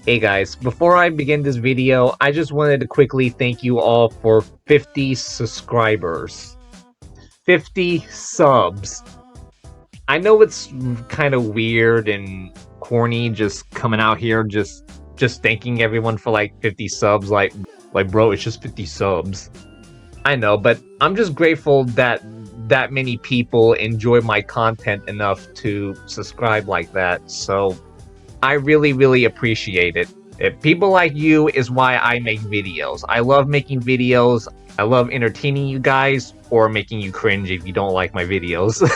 Hey guys, before I begin this video, I just wanted to quickly thank you all for 50 subscribers. 50 subs. I know it's kind of weird and corny just coming out here just thanking everyone for like 50 subs like bro, it's just 50 subs. I know, but I'm just grateful that that many people enjoy my content enough to subscribe like that. So I really appreciate it. People like you is why I make videos. I love making videos. I love entertaining you guys or making you cringe if you don't like my videos.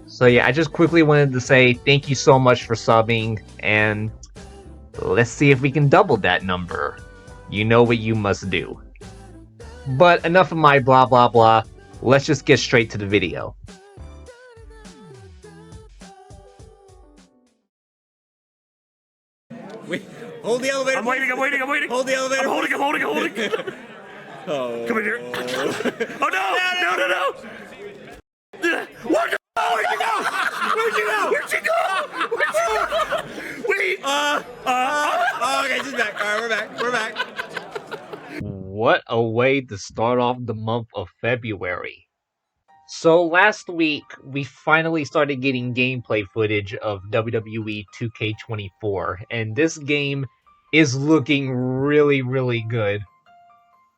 So yeah, I just quickly wanted to say thank you so much for subbing, and let's see if we can double that number. You know what you must do. But enough of my blah blah blah. Let's just get straight to the video. Wait, hold the elevator. I'm waiting. Hold the elevator. I'm holding. Oh. Come in here. Oh no! What? Where'd you go? Wait. Okay, she's back. All right, we're back. What a way to start off the month of February. So last week, we finally started getting gameplay footage of WWE 2K24, and this game is looking really good.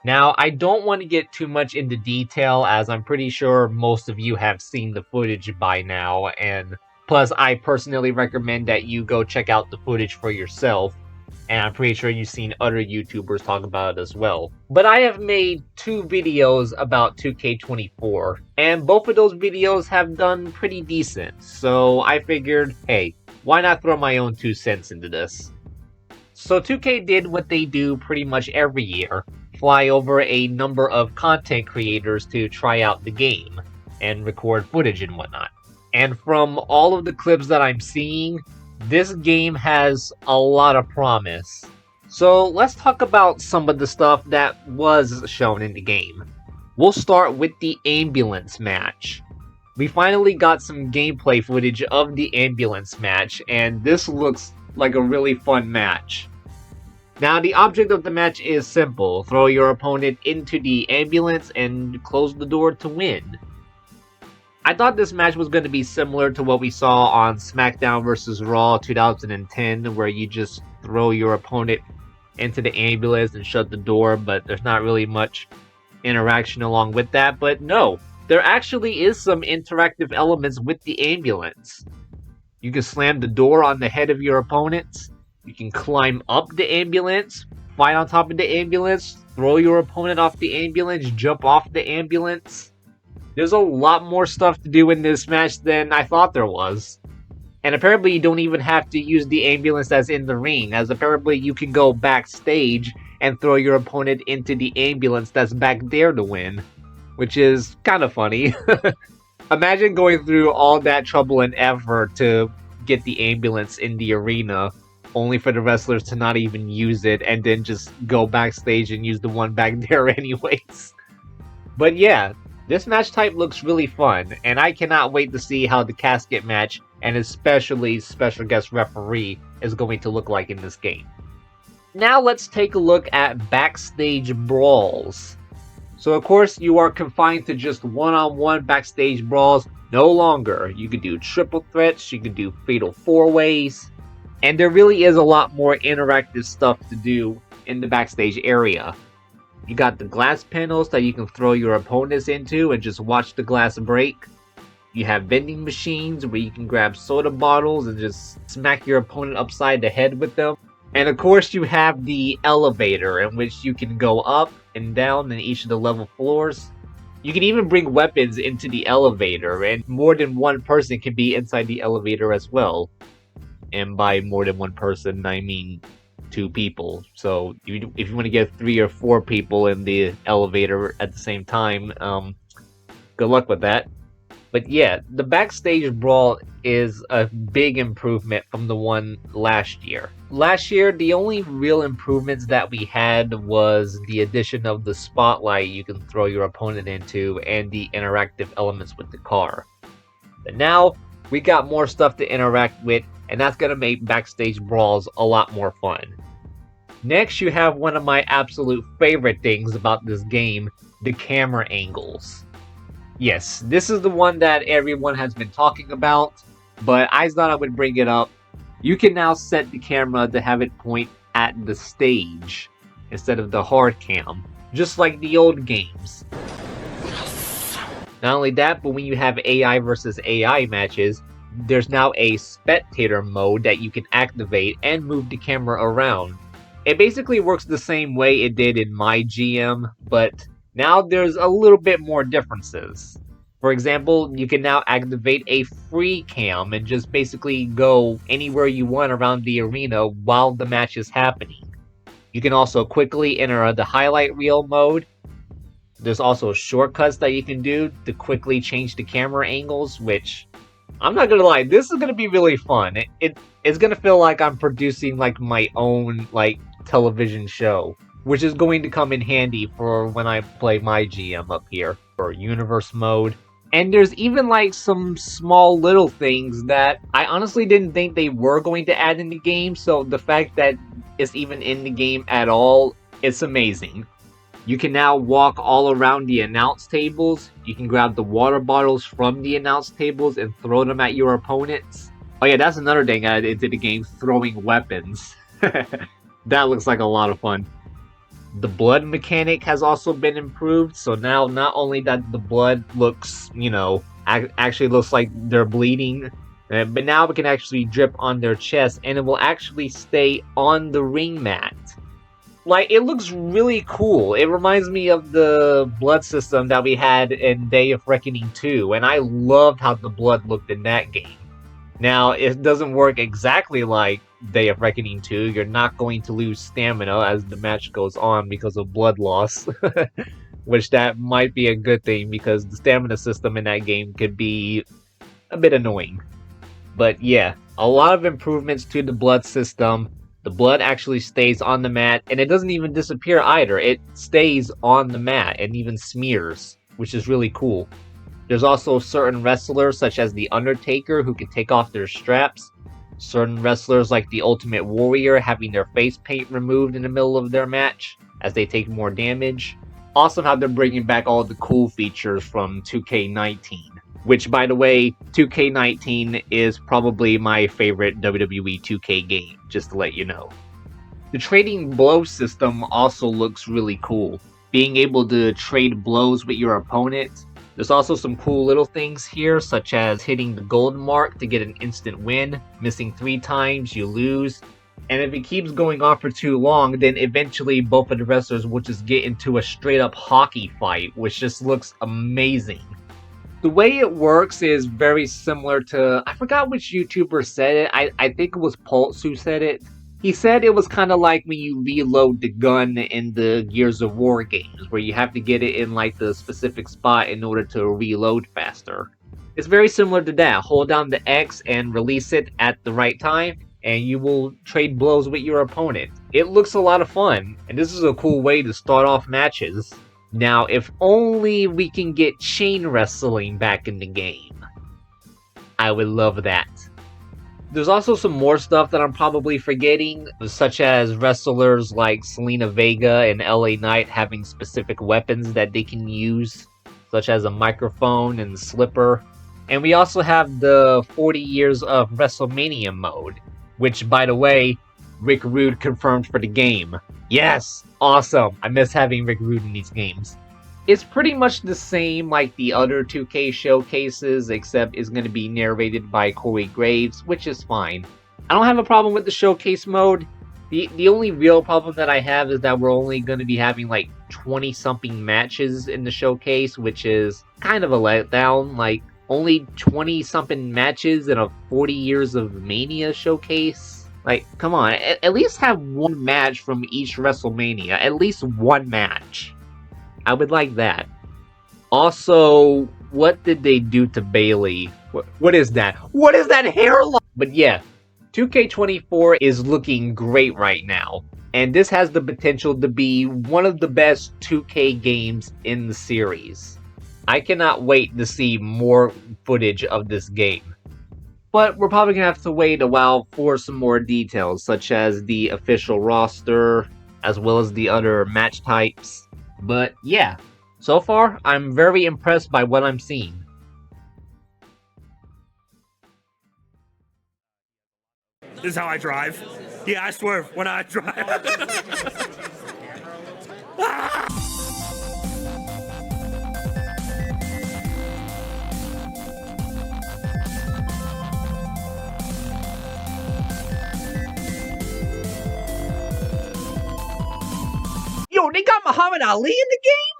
Now, I don't want to get too much into detail, as I'm pretty sure most of you have seen the footage by now, and plus I personally recommend that you go check out the footage for yourself, and I'm pretty sure you've seen other YouTubers talk about it as well. But I have made 2 videos about 2K24, and both of those videos have done pretty decent, so I figured, hey, why not throw my own 2 cents into this? So 2K did what they do pretty much every year, fly over a number of content creators to try out the game, and record footage and whatnot. And from all of the clips that I'm seeing, this game has a lot of promise. So let's talk about some of the stuff that was shown in the game. We'll start with the ambulance match. We finally got some gameplay footage of the ambulance match, and this looks like a really fun match. Now, the object of the match is simple. Throw your opponent into the ambulance and close the door to win. I thought this match was going to be similar to what we saw on SmackDown vs. Raw 2010, where you just throw your opponent into the ambulance and shut the door, but there's not really much interaction along with that. But no, there actually is some interactive elements with the ambulance. You can slam the door on the head of your opponents. You can climb up the ambulance, fight on top of the ambulance, throw your opponent off the ambulance, jump off the ambulance. There's a lot more stuff to do in this match than I thought there was. And apparently you don't even have to use the ambulance that's in the ring, as apparently you can go backstage and throw your opponent into the ambulance that's back there to win. Which is kind of funny. Imagine going through all that trouble and effort to get the ambulance in the arena, only for the wrestlers to not even use it and then just go backstage and use the one back there anyways. But yeah, this match type looks really fun, and I cannot wait to see how the casket match and especially special guest referee is going to look like in this game. Now let's take a look at backstage brawls. So of course you are confined to just one-on-one backstage brawls no longer. You could do triple threats, you could do fatal 4-ways, and there really is a lot more interactive stuff to do in the backstage area. You got the glass panels that you can throw your opponents into and just watch the glass break. You have vending machines where you can grab soda bottles and just smack your opponent upside the head with them. And of course you have the elevator, in which you can go up and down in each of the level floors. You can even bring weapons into the elevator, and more than one person can be inside the elevator as well. And by more than one person, I mean 2 people. So if you want to get 3 or 4 people in the elevator at the same time, good luck with that. But yeah, the backstage brawl is a big improvement from the one last year. Last year, the only real improvements that we had was the addition of the spotlight you can throw your opponent into and the interactive elements with the car. But now, we got more stuff to interact with, and that's going to make backstage brawls a lot more fun. Next, you have one of my absolute favorite things about this game, the camera angles. Yes, this is the one that everyone has been talking about, but I thought I would bring it up. You can now set the camera to have it point at the stage instead of the hard cam, just like the old games. Not only that, but when you have AI versus AI matches, there's now a spectator mode that you can activate and move the camera around. It basically works the same way it did in my GM, but now there's a little bit more differences. For example, you can now activate a free cam and just basically go anywhere you want around the arena while the match is happening. You can also quickly enter the highlight reel mode. There's also shortcuts that you can do to quickly change the camera angles, which I'm not gonna lie, this is gonna be really fun. It's gonna feel like I'm producing like my own like television show, which is going to come in handy for when I play my GM up here for universe mode. And there's even like some small little things that I honestly didn't think they were going to add in the game, so the fact that it's even in the game at all, it's amazing. You can now walk all around the announce tables. You can grab the water bottles from the announce tables and throw them at your opponents. Oh yeah, that's another thing I did the game, throwing weapons. That looks like a lot of fun. The blood mechanic has also been improved, so now not only that the blood looks, actually looks like they're bleeding, but now it can actually drip on their chest and it will actually stay on the ring mat. Like, it looks really cool. It reminds me of the blood system that we had in Day of Reckoning 2, and I loved how the blood looked in that game. Now, it doesn't work exactly like Day of Reckoning 2. You're not going to lose stamina as the match goes on because of blood loss. Which that might be a good thing because the stamina system in that game could be a bit annoying. But yeah, a lot of improvements to the blood system. The blood actually stays on the mat, and it doesn't even disappear either. It stays on the mat and even smears, which is really cool. There's also certain wrestlers, such as The Undertaker, who can take off their straps. Certain wrestlers, like the Ultimate Warrior, having their face paint removed in the middle of their match, as they take more damage. Awesome how they're bringing back all the cool features from 2K19. Which, by the way, 2K19 is probably my favorite WWE 2K game, just to let you know. The trading blow system also looks really cool. Being able to trade blows with your opponent. There's also some cool little things here, such as hitting the gold mark to get an instant win. Missing 3 times, you lose. And if it keeps going on for too long, then eventually both of the wrestlers will just get into a straight up hockey fight, which just looks amazing. The way it works is very similar to, I forgot which YouTuber said it, I think it was Pulse who said it. He said it was kind of like when you reload the gun in the Gears of War games, where you have to get it in like the specific spot in order to reload faster. It's very similar to that. Hold down the X and release it at the right time, and you will trade blows with your opponent. It looks a lot of fun, and this is a cool way to start off matches. Now, if only we can get chain wrestling back in the game. I would love that. There's also some more stuff that I'm probably forgetting, such as wrestlers like Selena Vega and LA Knight having specific weapons that they can use, such as a microphone and slipper. And we also have the 40 years of WrestleMania mode, which, by the way, Rick Rude confirmed for the game. Yes! Awesome! I miss having Rick Rude in these games. It's pretty much the same like the other 2K showcases, except it's going to be narrated by Corey Graves, which is fine. I don't have a problem with the showcase mode. The only real problem that I have is that we're only going to be having like 20-something matches in the showcase, which is kind of a letdown. Like, only 20-something matches in a 40 years of Mania showcase? Like, come on, at least have one match from each WrestleMania. At least one match. I would like that. Also, what did they do to Bayley? What is that? What is that hairline? But yeah, 2K24 is looking great right now. And this has the potential to be one of the best 2K games in the series. I cannot wait to see more footage of this game. But we're probably gonna have to wait a while for some more details, such as the official roster, as well as the other match types. But yeah, so far, I'm very impressed by what I'm seeing. This is how I drive. Yeah, I swerve when I drive. Yo, they got Muhammad Ali in the game?